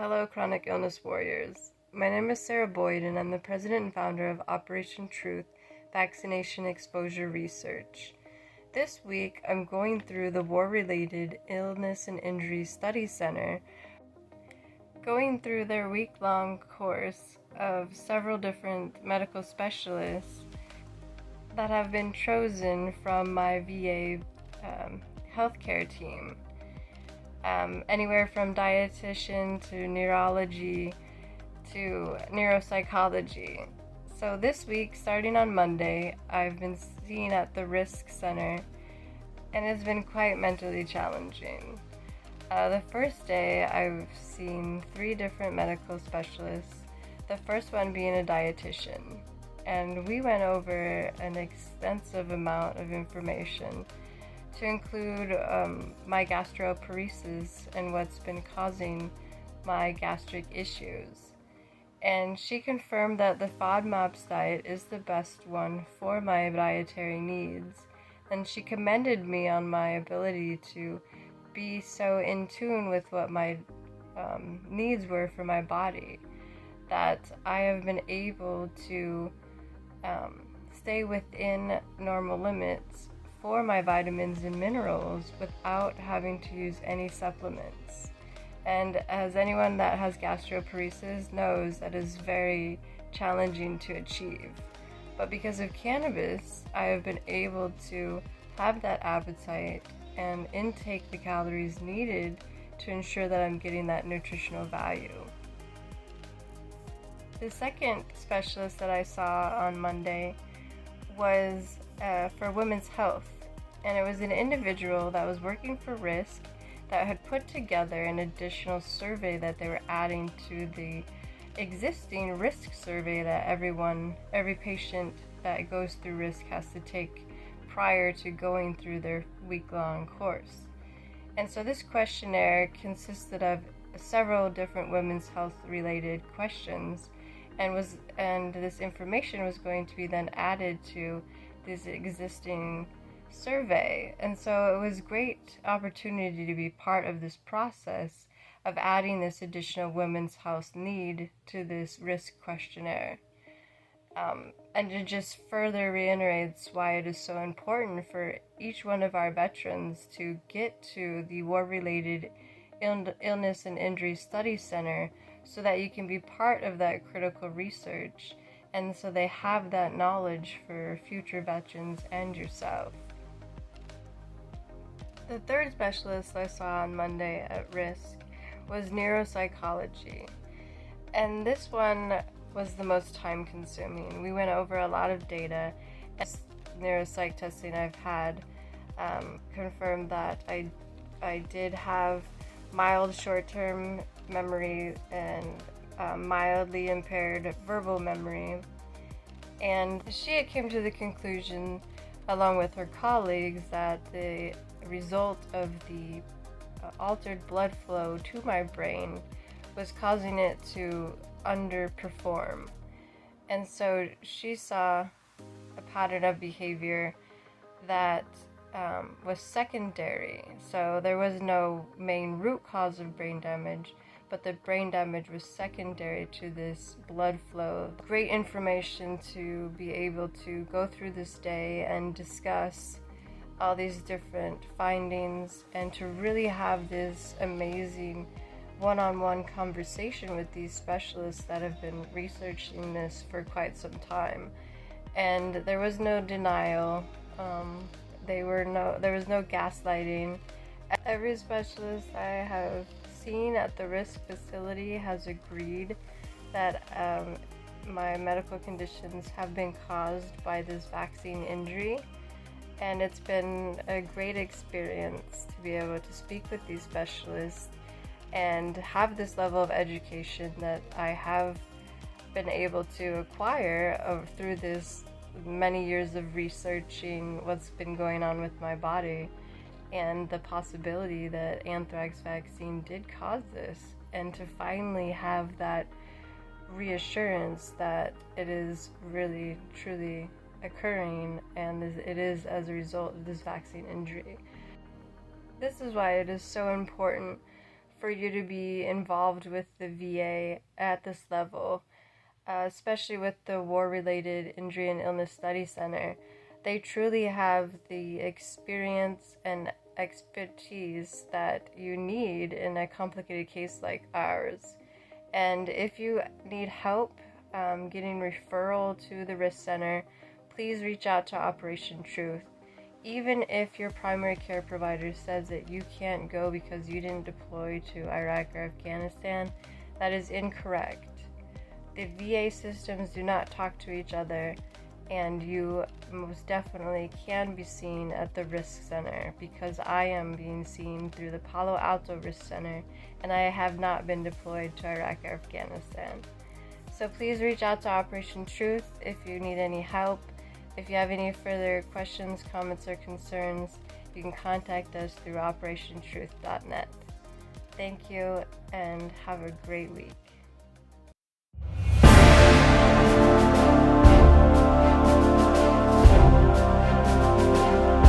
Hello, chronic illness warriors. My name is Sarah Boyd, and I'm the president and founder of Operation Truth Vaccination Exposure Research. This week, I'm going through the War-Related Illness and Injury Study Center, going through their week-long course of several different medical specialists that have been chosen from my VA healthcare team. Anywhere from dietitian to neurology to neuropsychology. So this week, starting on Monday, I've been seen at the WRIISC Center, and it's been quite mentally challenging. The first day, I've seen 3 different medical specialists, the first one being a dietitian, and we went over an extensive amount of information to include my gastroparesis and what's been causing my gastric issues. And she confirmed that the FODMAPs diet is the best one for my dietary needs, and she commended me on my ability to be so in tune with what my needs were for my body, that I have been able to stay within normal limits for my vitamins and minerals without having to use any supplements. And as anyone that has gastroparesis knows, that is very challenging to achieve. But because of cannabis, I have been able to have that appetite and intake the calories needed to ensure that I'm getting that nutritional value. The second specialist that I saw on Monday was for women's health, and it was an individual that was working for WRIISC that had put together an additional survey that they were adding to the existing WRIISC survey that every patient that goes through WRIISC has to take prior to going through their week-long course. And so this questionnaire consisted of several different women's health related questions, and this information was going to be then added to this existing survey. And so it was a great opportunity to be part of this process of adding this additional women's health need to this WRIISC questionnaire. And it just further reiterates why it is so important for each one of our veterans to get to the War-Related Illness and Injury Study Center so that you can be part of that critical research, and so they have that knowledge for future veterans and yourself. The third specialist I saw on Monday at WRIISC was neuropsychology, and this one was the most time consuming. We went over a lot of data, and neuropsych testing I've had confirmed that I did have mild short-term memory and mildly impaired verbal memory, and she came to the conclusion, along with her colleagues, that the result of the altered blood flow to my brain was causing it to underperform. And so she saw a pattern of behavior that was secondary. So there was no main root cause of brain damage, but the brain damage was secondary to this blood flow. Great information to be able to go through this day and discuss all these different findings, and to really have this amazing one-on-one conversation with these specialists that have been researching this for quite some time. And there was no denial. There was no gaslighting. Every specialist I have seen at the WRIISC facility has agreed that my medical conditions have been caused by this vaccine injury, and it's been a great experience to be able to speak with these specialists and have this level of education that I have been able to acquire through this many years of researching what's been going on with my body and the possibility that anthrax vaccine did cause this, and to finally have that reassurance that it is really truly occurring, and it is as a result of this vaccine injury. This is why it is so important for you to be involved with the VA at this level, especially with the War-Related Injury and Illness Study Center. They truly have the experience and expertise that you need in a complicated case like ours. And if you need help getting referral to the WRIISC Center, please reach out to Operation Truth. Even if your primary care provider says that you can't go because you didn't deploy to Iraq or Afghanistan, that is incorrect. The VA systems do not talk to each other, and you most definitely can be seen at the WRIISC Center, because I am being seen through the Palo Alto WRIISC Center, and I have not been deployed to Iraq or Afghanistan. So please reach out to Operation Truth if you need any help. If you have any further questions, comments, or concerns, you can contact us through operationtruth.net. Thank you, and have a great week.